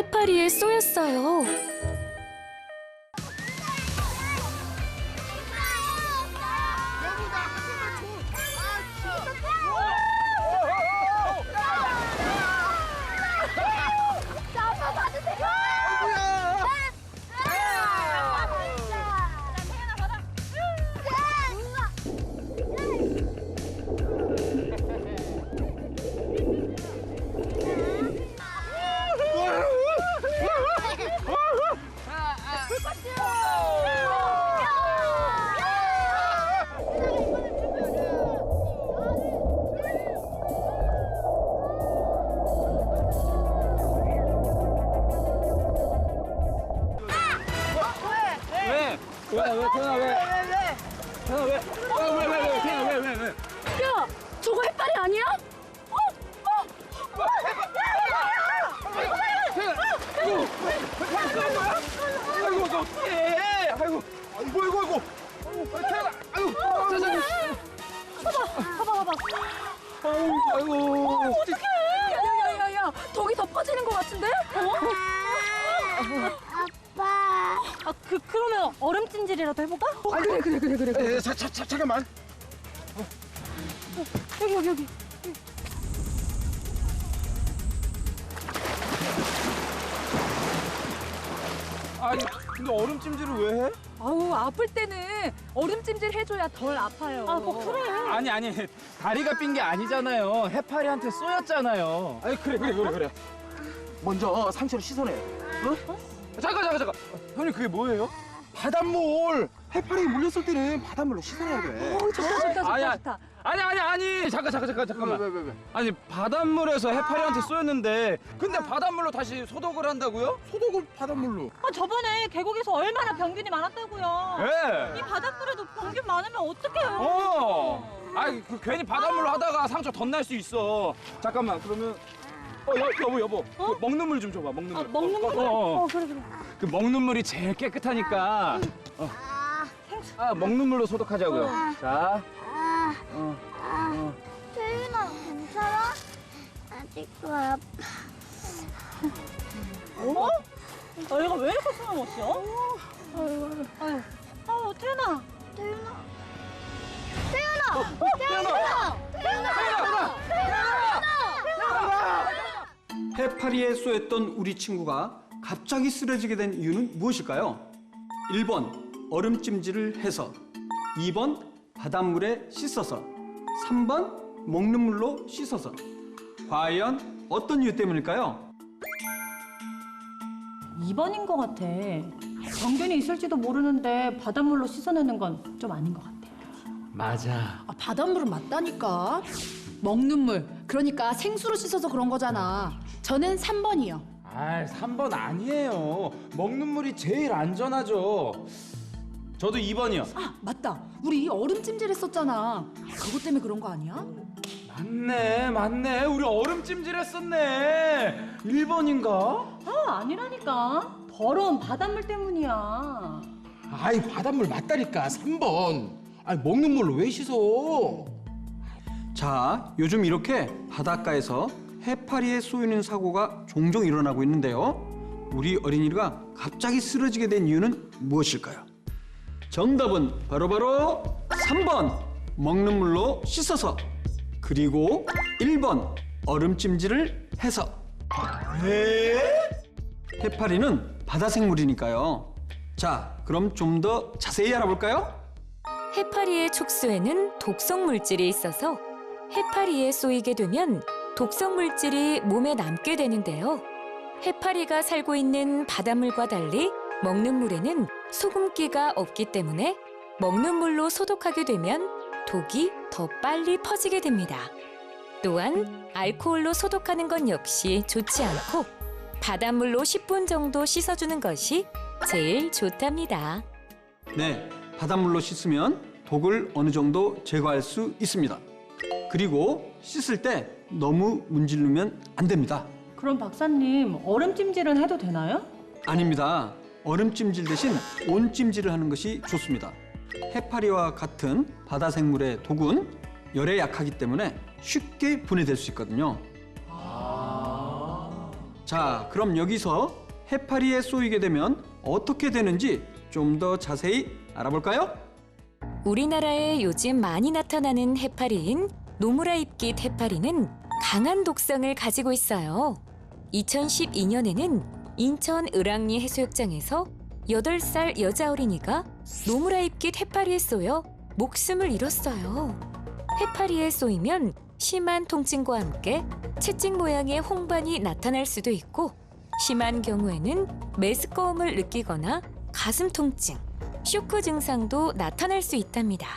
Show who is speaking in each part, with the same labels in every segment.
Speaker 1: 해파리에 쏘였어요.
Speaker 2: 왜?
Speaker 1: 야, 저거 해파리 아니야?
Speaker 2: 아이고, 너 어떡해? 아이고, 아이고. 태연아, 아이고,
Speaker 1: 봐봐.
Speaker 2: 아이고.
Speaker 1: 야야야야, 덕이 더 퍼지는 것 같은데?
Speaker 3: 아빠.
Speaker 1: 그러면 얼음찜질이라도 해볼까?
Speaker 2: 그래. 잠깐만.
Speaker 1: 여기.
Speaker 2: 아니, 근데 얼음찜질을 왜 해?
Speaker 1: 아우, 아플 때는 얼음찜질 해줘야 덜 아파요. 그래.
Speaker 4: 아니 다리가 삔 게 아니잖아요. 해파리한테 쏘였잖아요.
Speaker 2: 아니, 그래. 먼저 상처를 씻어내. 어? 잠깐. 형님, 그게 뭐예요? 바닷물. 해파리 물렸을 때는 바닷물로 씻어내야 돼.
Speaker 1: 좋다.
Speaker 4: 아니 잠깐만.
Speaker 2: 왜?
Speaker 4: 아니 바닷물에서 해파리한테 쏘였는데 근데 바닷물로 다시 소독을 한다고요?
Speaker 2: 소독을 바닷물로.
Speaker 5: 저번에 계곡에서 얼마나 병균이 많았다고요.
Speaker 4: 예.
Speaker 5: 이 바닷물에도 병균 많으면 어떡해요.
Speaker 4: 아이 괜히 바닷물로 하다가 상처 더 날 수 있어. 잠깐만 그러면 여보 그 먹는 물 좀 줘봐. 먹는 물.
Speaker 5: 먹는 물? 그래.
Speaker 4: 그 먹는 물이 제일 깨끗하니까. 먹는 물로 소독하자고요. 자.
Speaker 3: 태윤아, 괜찮아? 아직도 아파.
Speaker 5: 얘가 왜 이렇게 숨을 못 쉬어? 아유, 태연아.
Speaker 6: 해파리에 쏘였던 우리 친구가 갑자기 쓰러지게 된 이유는 무엇일까요? 1번 얼음찜질을 해서, 2번 바닷물에 씻어서, 3번 먹는 물로 씻어서. 과연 어떤 이유 때문일까요?
Speaker 5: 2번인 것 같아. 병균이 있을지도 모르는데 바닷물로 씻어내는 건 좀 아닌 것 같아.
Speaker 4: 맞아.
Speaker 7: 바닷물은 맞다니까. 먹는 물, 그러니까 생수로 씻어서 그런 거잖아. 저는 3번이요.
Speaker 4: 3번 아니에요. 먹는 물이 제일 안전하죠. 저도 2번이요.
Speaker 7: 맞다. 우리 얼음찜질 했었잖아. 그것 때문에 그런 거 아니야?
Speaker 4: 맞네. 우리 얼음찜질 했었네. 1번인가?
Speaker 5: 아니라니까. 더러운 바닷물 때문이야.
Speaker 2: 아이, 바닷물 맞다니까. 3번. 아니, 먹는 물로 왜 씻어?
Speaker 6: 자, 요즘 이렇게 바닷가에서 해파리에 쏘이는 사고가 종종 일어나고 있는데요. 우리 어린이가 갑자기 쓰러지게 된 이유는 무엇일까요? 정답은 바로 3번 먹는 물로 씻어서, 그리고 1번 얼음찜질을 해서. 해파리는 바다 생물이니까요. 자, 그럼 좀 더 자세히 알아볼까요?
Speaker 1: 해파리의 촉수에는 독성 물질이 있어서 해파리에 쏘이게 되면 독성 물질이 몸에 남게 되는데요. 해파리가 살고 있는 바닷물과 달리 먹는 물에는 소금기가 없기 때문에 먹는 물로 소독하게 되면 독이 더 빨리 퍼지게 됩니다. 또한 알코올로 소독하는 건 역시 좋지 않고 바닷물로 10분 정도 씻어주는 것이 제일 좋답니다.
Speaker 6: 네, 바닷물로 씻으면 독을 어느 정도 제거할 수 있습니다. 그리고 씻을 때 너무 문지르면 안 됩니다.
Speaker 5: 그럼 박사님, 얼음찜질은 해도 되나요?
Speaker 6: 아닙니다. 얼음찜질 대신 온찜질을 하는 것이 좋습니다. 해파리와 같은 바다 생물의 독은 열에 약하기 때문에 쉽게 분해될 수 있거든요. 자, 그럼 여기서 해파리에 쏘이게 되면 어떻게 되는지 좀 더 자세히 알아볼까요?
Speaker 1: 우리나라에 요즘 많이 나타나는 해파리인 노무라입깃 해파리는 강한 독성을 가지고 있어요. 2012년에는 인천 을왕리 해수욕장에서 8살 여자 어린이가 노무라입깃 해파리에 쏘여 목숨을 잃었어요. 해파리에 쏘이면 심한 통증과 함께 채찍 모양의 홍반이 나타날 수도 있고 심한 경우에는 메스꺼움을 느끼거나 가슴 통증, 쇼크 증상도 나타날 수 있답니다.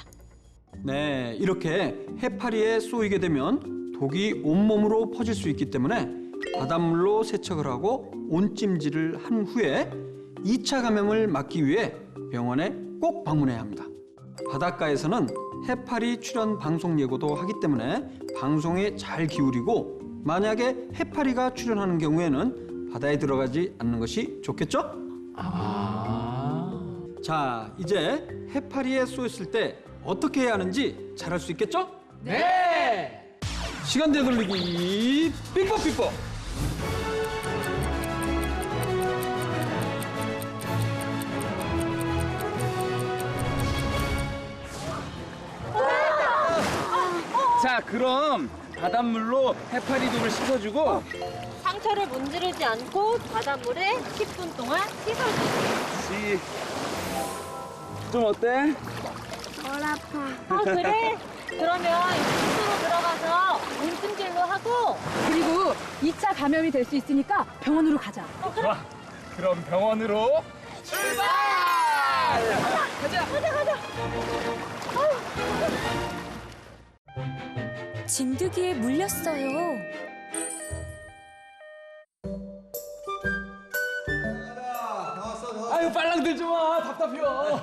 Speaker 6: 네, 이렇게 해파리에 쏘이게 되면 독이 온몸으로 퍼질 수 있기 때문에 바닷물로 세척을 하고 온찜질을 한 후에 2차 감염을 막기 위해 병원에 꼭 방문해야 합니다. 바닷가에서는 해파리 출현 방송 예고도 하기 때문에 방송에 잘 기울이고 만약에 해파리가 출현하는 경우에는 바다에 들어가지 않는 것이 좋겠죠? 자, 이제 해파리에 쏘였을 때 어떻게 해야 하는지 잘할 수 있겠죠?
Speaker 4: 네!
Speaker 6: 시간 되돌리기 삐뽀삐뽀.
Speaker 4: 자, 그럼 바닷물로 해파리 독을 씻어주고
Speaker 8: 상처를 문지르지 않고 바닷물에 10분 동안 씻어주세요.
Speaker 4: 좀 어때?
Speaker 3: 덜 아파.
Speaker 8: 아 그래? 그러면 이쪽으로 들어가서 온찜질로 하고
Speaker 7: 그리고 2차 감염이 될 수 있으니까 병원으로 가자.
Speaker 4: 좋아. 그럼 병원으로 출발!
Speaker 1: 진드기에 물렸어요.
Speaker 4: 아유, 빨랑들 좀 와. 답답해요.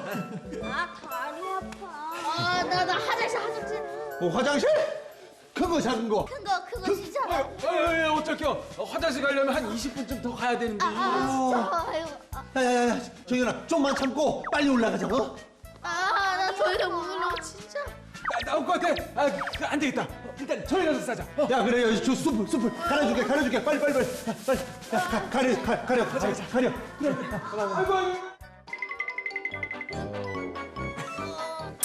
Speaker 3: 아, 다리 아파. 나 화장실.
Speaker 2: 뭐 화장실? 큰 거 작은 거?
Speaker 3: 큰 거 진짜로.
Speaker 4: 아유, 어떡해요. 화장실 가려면 한 20분쯤 더 가야 되는데.
Speaker 3: 진짜.
Speaker 2: 야야야야, 정연아, 좀만 참고 빨리 올라가자. 어?
Speaker 3: 나 저희가 못 올라가 진짜.
Speaker 4: 나올 것 같아. 안 되겠다. 일단 저희 가서 싸자.
Speaker 2: 야, 그래, 여기 저 숲을 가려줄게. 빨리. 야, 가려.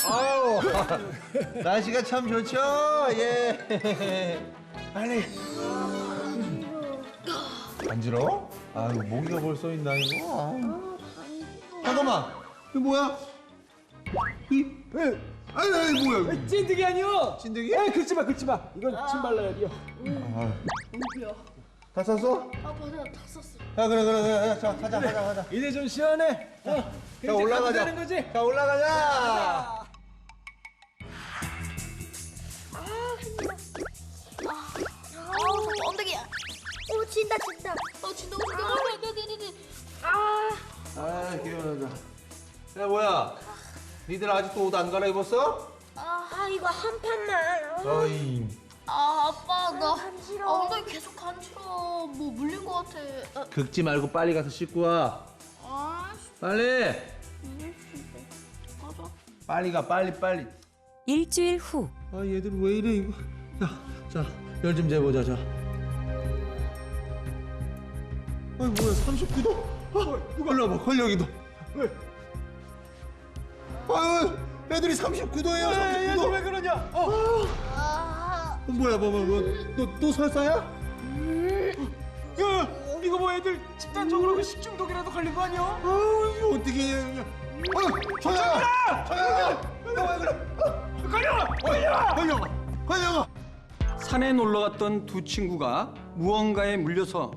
Speaker 2: 아유, 날씨가 참 좋죠. 예. 빨리. 간지러워? 아유, 모기가 벌써 있나 이거. 아유. 잠깐만, 이거 뭐야? 아유, 뭐야?
Speaker 4: 찐득이 아니요.
Speaker 2: 진드기?
Speaker 4: 에이, 긁지 마. 이건 침 발라야 돼요.
Speaker 2: 다 썼어?
Speaker 3: 맞아, 다 썼어.
Speaker 2: 야, 그래. 자, 가자.
Speaker 4: 이제 좀 시원해.
Speaker 2: 자, 올라가자.
Speaker 4: 되는 거지?
Speaker 2: 자, 올라가자.
Speaker 3: 엉덩이야. 진다. 진다.
Speaker 2: 아, 개운하다. 야, 뭐야? 니들 아직도 옷 안 갈아입었어?
Speaker 3: 이거 한 판만.
Speaker 2: 어이.
Speaker 3: 아빠, 나 엉덩이 계속 간지러워. 뭐 물린 것 같아.
Speaker 2: 긁지 말고 빨리 가서 씻고 와. 빨리. 빨리 가, 빨리.
Speaker 1: 일주일 후
Speaker 2: 아, 얘들 왜 이래 이거. 자, 열 좀 재보자. 자. 아이, 뭐야, 39도? 누가 일로 와봐, 권력이도. 아유, 애들이 39도예요, 39도. 얘들 왜 그러냐? 뭐야, 너 설사야?
Speaker 4: 야, 이거 뭐 애들 집단적으로 그 식중독이라도 걸린 거 아니야?
Speaker 2: 아유, 이거 어떻게 해. 저녁아! 너왜 그래? 걸려가!
Speaker 6: 산에 놀러 갔던 두 친구가 무언가에 물려서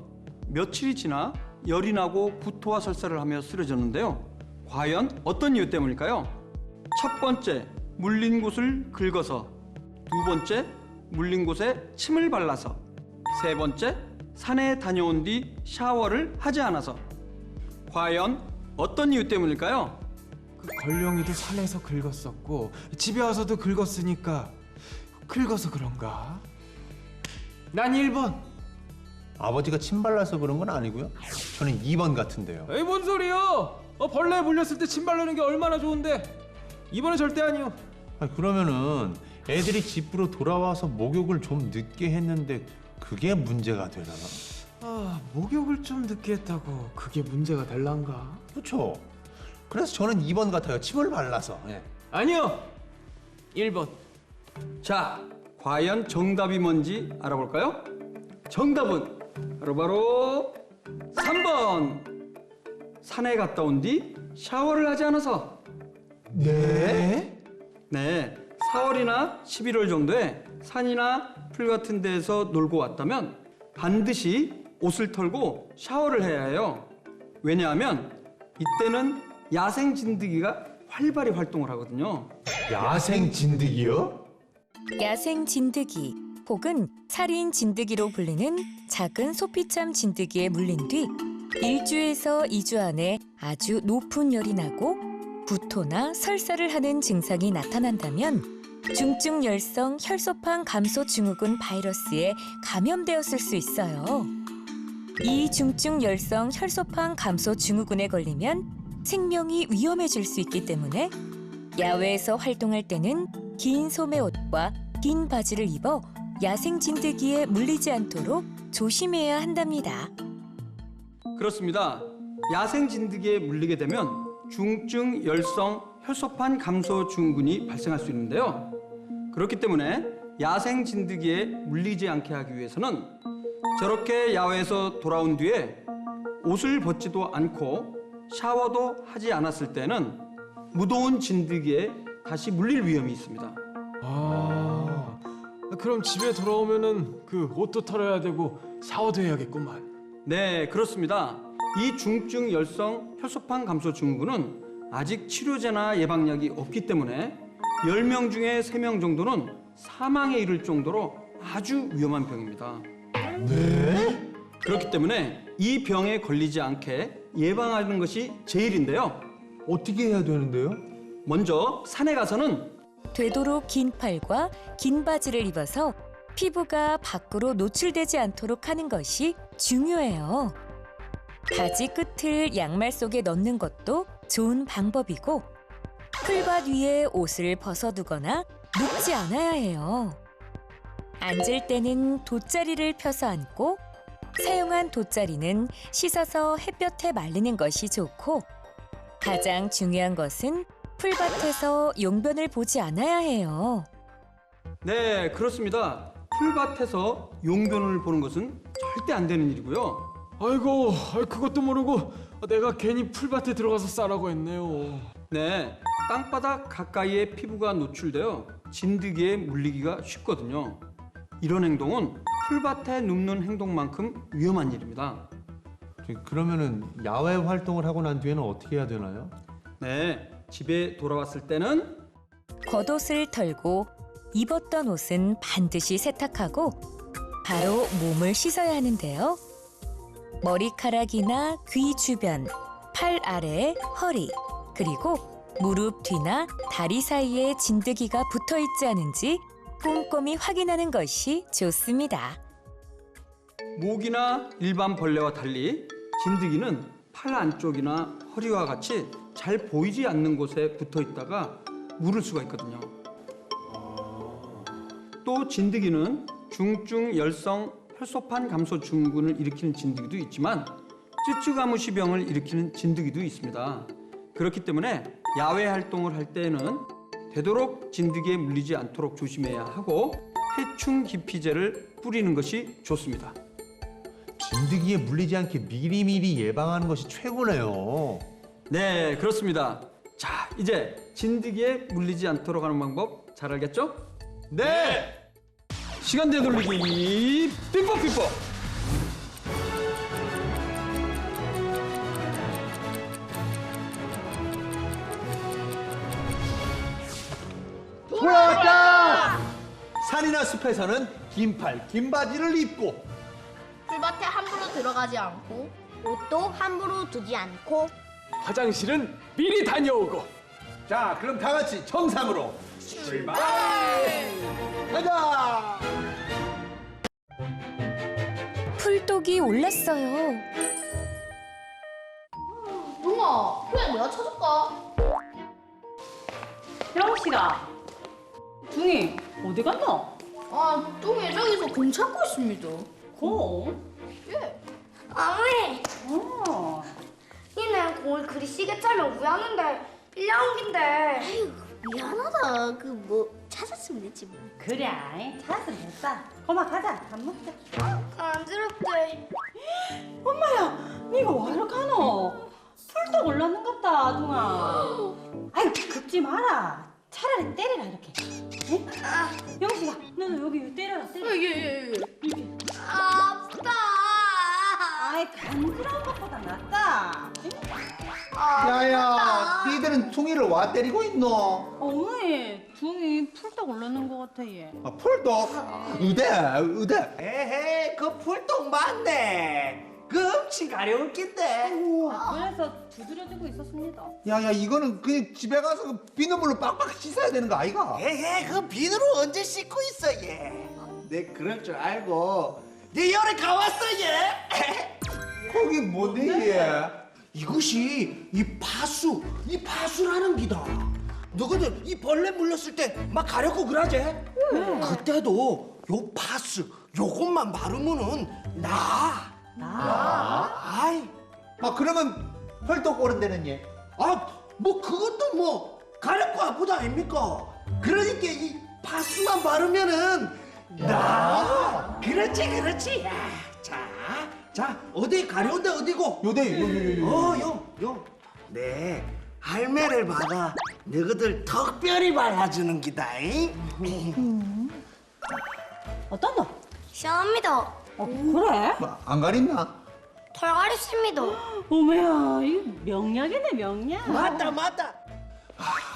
Speaker 6: 며칠이 지나 열이 나고 구토와 설사를 하며 쓰러졌는데요. 과연 어떤 이유 때문일까요? 첫 번째, 물린 곳을 긁어서. 두 번째, 물린 곳에 침을 발라서. 세 번째, 산에 다녀온 뒤 샤워를 하지 않아서. 과연 어떤 이유 때문일까요?
Speaker 9: 걸령이도 산에서 긁었었고 집에 와서도 긁었으니까 긁어서 그런가? 난 1번.
Speaker 10: 아버지가 침 발라서 그런 건 아니고요. 저는 2번 같은데요.
Speaker 4: 에이, 뭔 소리요? 벌레에 물렸을 때 침 바르는 게 얼마나 좋은데. 이번엔 절대 아니요.
Speaker 10: 그러면은 애들이 집으로 돌아와서 목욕을 좀 늦게 했는데 그게 문제가 되려나?
Speaker 9: 목욕을 좀 늦게 했다고 그게 문제가 될란가?
Speaker 10: 그렇죠. 그래서 저는 2번 같아요. 침을 발라서. 예.
Speaker 9: 아니요. 1번.
Speaker 6: 자, 과연 정답이 뭔지 알아볼까요? 정답은 바로 3번. 산에 갔다 온 뒤 샤워를 하지 않아서.
Speaker 10: 네?
Speaker 6: 네, 4월이나 11월 정도에 산이나 풀 같은 데에서 놀고 왔다면 반드시 옷을 털고 샤워를 해야 해요. 왜냐하면 이때는 야생 진드기가 활발히 활동을 하거든요.
Speaker 10: 야생 진드기요?
Speaker 1: 야생 진드기 혹은 살인 진드기로 불리는 작은 소피참 진드기에 물린 뒤 1주에서 2주 안에 아주 높은 열이 나고 구토나 설사를 하는 증상이 나타난다면 중증 열성 혈소판 감소 증후군 바이러스에 감염되었을 수 있어요. 이 중증 열성 혈소판 감소 증후군에 걸리면 생명이 위험해질 수 있기 때문에 야외에서 활동할 때는 긴 소매옷과 긴 바지를 입어 야생 진드기에 물리지 않도록 조심해야 한답니다.
Speaker 6: 그렇습니다. 야생 진드기에 물리게 되면 중증 열성 혈소판 감소 증후군이 발생할 수 있는데요. 그렇기 때문에 야생 진드기에 물리지 않게 하기 위해서는 저렇게 야외에서 돌아온 뒤에 옷을 벗지도 않고 샤워도 하지 않았을 때는 무더운 진드기에 다시 물릴 위험이 있습니다.
Speaker 9: 그럼 집에 돌아오면은 그 옷도 털어야 되고 샤워도 해야겠구만.
Speaker 6: 네, 그렇습니다. 이 중증 열성 혈소판 감소 증후군은 아직 치료제나 예방약이 없기 때문에 10명 중에 3명 정도는 사망에 이를 정도로 아주 위험한 병입니다.
Speaker 10: 네?
Speaker 6: 그렇기 때문에 이 병에 걸리지 않게 예방하는 것이 제일인데요.
Speaker 10: 어떻게 해야 되는데요?
Speaker 6: 먼저 산에 가서는
Speaker 1: 되도록 긴 팔과 긴 바지를 입어서 피부가 밖으로 노출되지 않도록 하는 것이 중요해요. 바지 끝을 양말 속에 넣는 것도 좋은 방법이고 풀밭 위에 옷을 벗어두거나 눕지 않아야 해요. 앉을 때는 돗자리를 펴서 앉고 사용한 돗자리는 씻어서 햇볕에 말리는 것이 좋고 가장 중요한 것은 풀밭에서 용변을 보지 않아야 해요.
Speaker 6: 네, 그렇습니다. 풀밭에서 용변을 보는 것은 절대 안 되는 일이고요.
Speaker 9: 아이고, 그것도 모르고 내가 괜히 풀밭에 들어가서 싸라고 했네요.
Speaker 6: 네, 땅바닥 가까이에 피부가 노출되어 진드기에 물리기가 쉽거든요. 이런 행동은 풀밭에 눕는 행동만큼 위험한 일입니다.
Speaker 10: 그러면은 야외 활동을 하고 난 뒤에는 어떻게 해야 되나요?
Speaker 6: 네, 집에 돌아왔을 때는
Speaker 1: 겉옷을 털고 입었던 옷은 반드시 세탁하고 바로 몸을 씻어야 하는데요. 머리카락이나 귀 주변, 팔 아래, 허리, 그리고 무릎 뒤나 다리 사이에 진드기가 붙어 있지 않은지 꼼꼼히 확인하는 것이 좋습니다.
Speaker 6: 모기나 일반 벌레와 달리 진드기는 팔 안쪽이나 허리와 같이 잘 보이지 않는 곳에 붙어 있다가 물을 수가 있거든요. 또 진드기는 중증 열성 혈소판 감소 증후군을 일으키는 진드기도 있지만 쯔쯔가무시병을 일으키는 진드기도 있습니다. 그렇기 때문에 야외 활동을 할 때에는 되도록 진드기에 물리지 않도록 조심해야 하고 해충 기피제를 뿌리는 것이 좋습니다.
Speaker 10: 진드기에 물리지 않게 미리미리 예방하는 것이 최고네요.
Speaker 6: 네, 그렇습니다. 자, 이제 진드기에 물리지 않도록 하는 방법 잘 알겠죠?
Speaker 10: 네!
Speaker 6: 시간 되돌리기 삐뽀 삐뽀.
Speaker 10: 돌아왔다! 산이나 숲에서는 긴팔, 긴 바지를 입고
Speaker 3: 풀밭에 함부로 들어가지 않고
Speaker 11: 옷도 함부로 두지 않고
Speaker 9: 화장실은 미리 다녀오고.
Speaker 10: 자, 그럼 다 같이 정상으로 출발! 가자!
Speaker 1: 풀독이 올랐어요.
Speaker 3: 뚱아, 그냥 내가 찾을까?
Speaker 5: 혜영씨가 둥이 어디 갔나?
Speaker 3: 아, 뚱이 저기서 공 찾고 있습니다.
Speaker 5: 공?
Speaker 3: 예.
Speaker 11: 어머니,
Speaker 3: 니네 공을 그리 시계 차면 우야는데 빌려온긴데.
Speaker 11: 아유, 미안하다. 그 뭐 찾았으면 됐지 뭐.
Speaker 8: 그래, 찾았으면 됐어. 고마 가자, 밥 먹자.
Speaker 3: 간지럽대.
Speaker 8: 엄마야, 니가 왜 이렇게 하노? 풀떡 올랐는갑다, 아둥아. 아이, 긁지 마라. 차라리 때리라 이렇게. 응? 영식아, 너도 여기 때려라, 때려.
Speaker 3: 예.
Speaker 8: 이렇게.
Speaker 3: 아프다.
Speaker 8: 아이, 간지러운 것보다 낫다. 응?
Speaker 10: 야야, 니들은 퉁이를 와 때리고 있노?
Speaker 5: 어머니, 둥이 풀떡 올랐는 것 같아 얘.
Speaker 10: 아, 풀떡? 의대.
Speaker 2: 에헤, 그 풀떡 맞네. 그 엄청 가려울 낀데.
Speaker 5: 그래서 두드려주고 있었습니다.
Speaker 10: 야야, 이거는 그냥 집에 가서 그 비눗물로 빡빡 씻어야 되는 거 아이가?
Speaker 2: 에헤, 그 비누로 언제 씻고 있어 얘. 내 그럴 줄 알고 네 열에 가왔어 얘.
Speaker 10: 거기 뭔데 얘?
Speaker 2: 이것이 이 파수라는 기다. 너희들 이 벌레 물렸을 때 막 가렵고 그러지? 그때도 요 파수 요것만 바르면은 나. 아이,
Speaker 10: 아, 그러면 펄떡 오른다는 얘?
Speaker 2: 뭐 그것도 뭐 가렵고 아프다 아닙니까? 그러니까 이 파수만 바르면은 나. 그렇지. 자, 어디 가려운데 어디고?
Speaker 10: 요대,
Speaker 2: 요. 네, 할매를 받아 너희들 특별히 발라주는 기다잉.
Speaker 8: 어떤 너?
Speaker 3: 시원합니다.
Speaker 8: 그래?
Speaker 10: 뭐, 안 가린나?
Speaker 3: 털가리습니다.
Speaker 8: 어머야, 이거 명약이네, 명약.
Speaker 2: 맞다.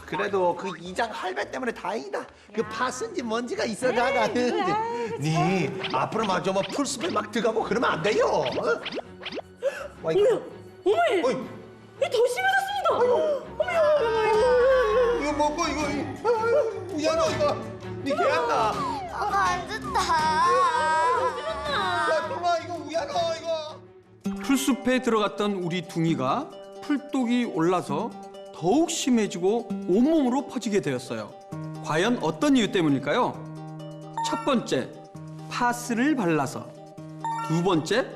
Speaker 10: 그래도 그 이장 할배 때문에 다행이다. 그 파스인지 뭔지가 있어나가는. 니 앞으로 좀 풀숲에 막 들어가고 그러면 안 돼요. 어?
Speaker 8: 어머니,
Speaker 10: 어이,
Speaker 8: 더 심해졌습니다.
Speaker 10: 이거 먹고 이거 우연아 이거 니 개한다.
Speaker 3: 안 좋다.
Speaker 10: 야, 동아 이거 우연아 이거.
Speaker 6: 풀숲에 들어갔던 우리 둥이가 풀독이 올라서 더욱 심해지고 온몸으로 퍼지게 되었어요. 과연 어떤 이유 때문일까요? 첫 번째, 파스를 발라서. 두 번째,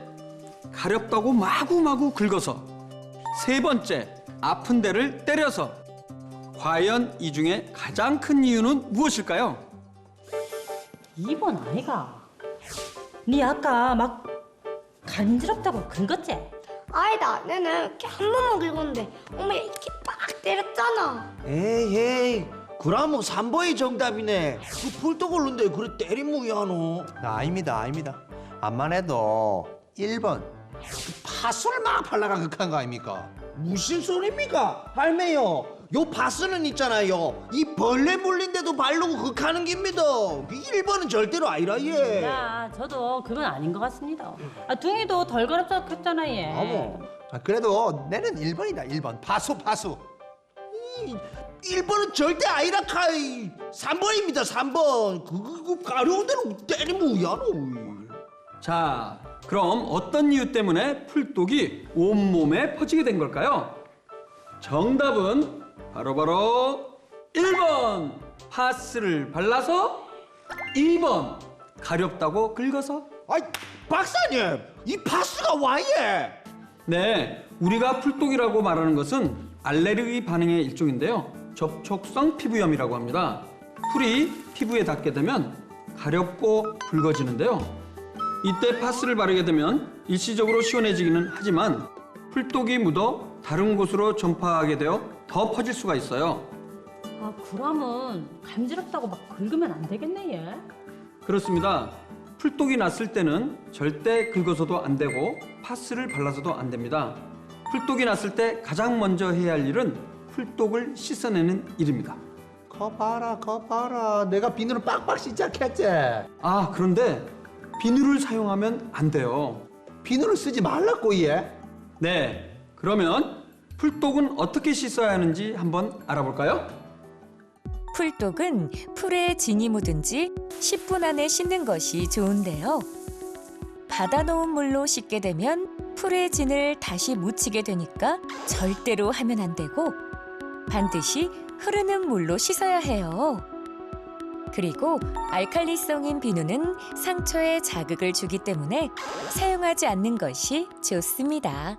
Speaker 6: 가렵다고 마구마구 긁어서. 세 번째, 아픈 데를 때려서. 과연 이 중에 가장 큰 이유는 무엇일까요?
Speaker 8: 2번 아이가. 니 아까 막 간지럽다고 긁었지?
Speaker 3: 아니다. 내는 이렇게 한 번만 긁었는데 어머니 이렇게 빡 때렸잖아.
Speaker 2: 에이, 그럼 3번이 정답이네. 그 풀떡 올른데 그래 때리면 야노.
Speaker 10: 아닙니다. 암만 해도 1번 파수를 막 발라가 극한 거 아닙니까?
Speaker 2: 무슨 소리입니까? 할매요. 요 파스는 있잖아요. 이 벌레 물린데도 바르고 극하는 겁니다. 1번은 절대로 아니라 얘.
Speaker 8: 야, 저도 그건 아닌 것 같습니다. 둥이도 덜 가렵다고 했잖아, 얘.
Speaker 10: 그래도 내는 1번이다. 1번 파수.
Speaker 2: 1번은 절대 아니라 카이. 3번입니다. 3번. 그거 가려운 대로 때리면 야노.
Speaker 6: 자, 그럼 어떤 이유 때문에 풀독이 온몸에 퍼지게 된 걸까요? 정답은 바로 1번 파스를 발라서, 2번 가렵다고 긁어서.
Speaker 2: 아이, 박사님, 이 파스가 와예.
Speaker 6: 네, 우리가 풀독이라고 말하는 것은 알레르기 반응의 일종인데요. 접촉성 피부염이라고 합니다. 풀이 피부에 닿게 되면 가렵고 붉어지는데요. 이때 파스를 바르게 되면 일시적으로 시원해지기는 하지만 풀독이 묻어 다른 곳으로 전파하게 되어 더 퍼질 수가 있어요.
Speaker 8: 그러면 간지럽다고 막 긁으면 안 되겠네, 얘.
Speaker 6: 그렇습니다. 풀독이 났을 때는 절대 긁어서도 안 되고 파스를 발라서도 안 됩니다. 풀독이 났을 때 가장 먼저 해야 할 일은 풀독을 씻어내는 일입니다.
Speaker 10: 거 봐라. 내가 비누로 빡빡 씻자했지.
Speaker 6: 그런데 비누를 사용하면 안 돼요.
Speaker 10: 비누를 쓰지 말라고 얘.
Speaker 6: 네, 그러면 풀독은 어떻게 씻어야 하는지 한번 알아볼까요?
Speaker 1: 풀독은 풀에 진이 묻은 지 10분 안에 씻는 것이 좋은데요. 받아놓은 물로 씻게 되면 풀의 진을 다시 묻히게 되니까 절대로 하면 안 되고 반드시 흐르는 물로 씻어야 해요. 그리고 알칼리성인 비누는 상처에 자극을 주기 때문에 사용하지 않는 것이 좋습니다.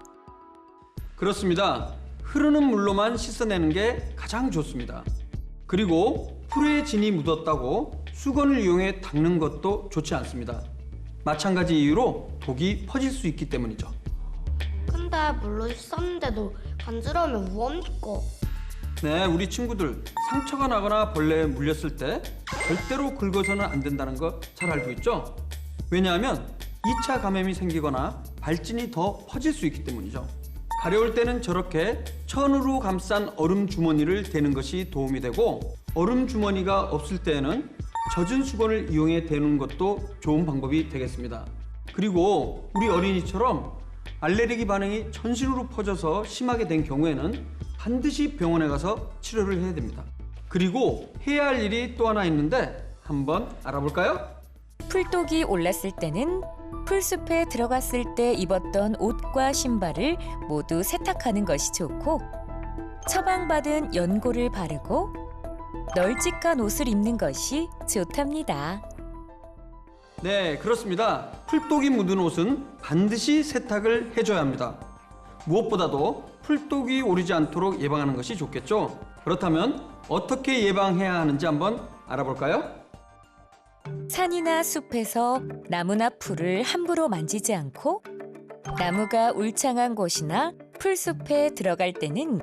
Speaker 6: 그렇습니다. 흐르는 물로만 씻어내는 게 가장 좋습니다. 그리고 풀에 진이 묻었다고 수건을 이용해 닦는 것도 좋지 않습니다. 마찬가지 이유로 독이 퍼질 수 있기 때문이죠.
Speaker 11: 근데 물로 씻었는데도 간지러우면 뭐합니까?
Speaker 6: 네, 우리 친구들 상처가 나거나 벌레에 물렸을 때 절대로 긁어서는 안 된다는 거 잘 알고 있죠? 왜냐하면 2차 감염이 생기거나 발진이 더 퍼질 수 있기 때문이죠. 가려울 때는 저렇게 천으로 감싼 얼음 주머니를 대는 것이 도움이 되고, 얼음 주머니가 없을 때에는 젖은 수건을 이용해 대는 것도 좋은 방법이 되겠습니다. 그리고 우리 어린이처럼 알레르기 반응이 전신으로 퍼져서 심하게 된 경우에는 반드시 병원에 가서 치료를 해야 됩니다. 그리고 해야 할 일이 또 하나 있는데 한번 알아볼까요?
Speaker 1: 풀독이 올랐을 때는 풀숲에 들어갔을 때 입었던 옷과 신발을 모두 세탁하는 것이 좋고, 처방받은 연고를 바르고 널찍한 옷을 입는 것이 좋답니다.
Speaker 6: 네, 그렇습니다. 풀독이 묻은 옷은 반드시 세탁을 해줘야 합니다. 무엇보다도 풀독이 오르지 않도록 예방하는 것이 좋겠죠? 그렇다면 어떻게 예방해야 하는지 한번 알아볼까요?
Speaker 1: 산이나 숲에서 나무나 풀을 함부로 만지지 않고, 나무가 울창한 곳이나 풀숲에 들어갈 때는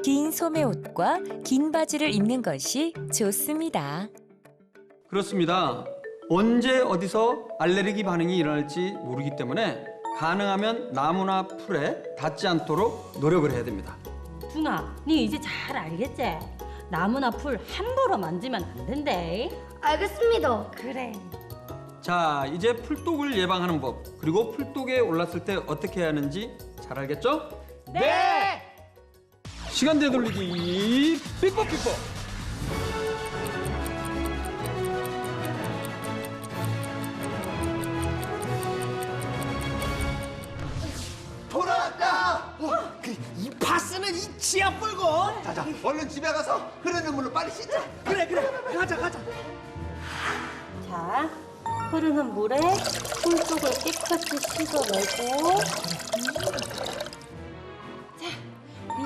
Speaker 1: 긴 소매옷과 긴 바지를 입는 것이 좋습니다.
Speaker 6: 그렇습니다. 언제 어디서 알레르기 반응이 일어날지 모르기 때문에 가능하면 나무나 풀에 닿지 않도록 노력을 해야 됩니다.
Speaker 8: 둥아, 니 이제 잘 알겠지? 나무나 풀 함부로 만지면 안 된대.
Speaker 11: 알겠습니다.
Speaker 8: 그래.
Speaker 6: 자, 이제 풀독을 예방하는 법, 그리고 풀독에 올랐을 때 어떻게 해야 하는지 잘 알겠죠?
Speaker 9: 네! 시간 되돌리기 삐뽀 삐뽀.
Speaker 10: 돌아왔다. 이 파스는 이 지하 뿔고. 자자, 얼른 집에 가서 흐르는 물로 빨리 씻자. 그래, 가자.
Speaker 8: 자, 흐르는 물에 풀독을 깨끗이 씻어내고. 자,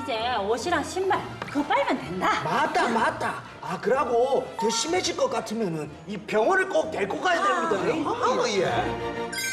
Speaker 8: 이제 옷이랑 신발 그거 빨면 된다.
Speaker 12: 맞다. 아, 그러고 더 심해질 것 같으면은 이 병원을 꼭 데리고 가야 됩니다.
Speaker 10: 예.